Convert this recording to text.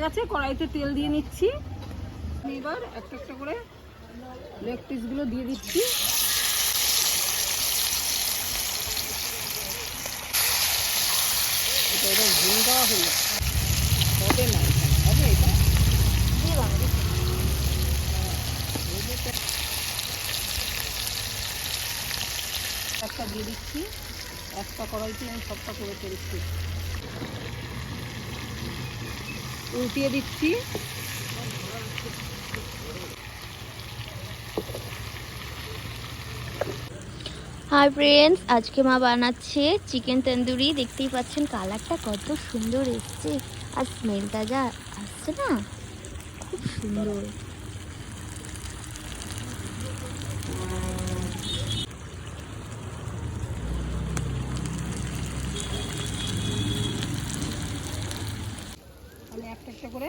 গেছে, কড়াইতে তেল দিয়ে নিচ্ছি। এবার একটা একটা করে লেগ পিসগুলো দিয়ে দিচ্ছি। এটা এবার ঝুল দেওয়া হলো, হবে না এখানে, হবে এটা একটা দিয়ে দিচ্ছি। একটা কড়াইতে আমি সবটা করে দিচ্ছি, উল্টিয়ে দিচ্ছি। হাই ফ্রেন্ডস, আজকে মা বানাচ্ছে চিকেন তন্দুরি। দেখতেই পাচ্ছেন কালারটা কত সুন্দর এসছে, আর স্মেলটা যা আসছে না, খুব সুন্দর। আমি একটা একটা করে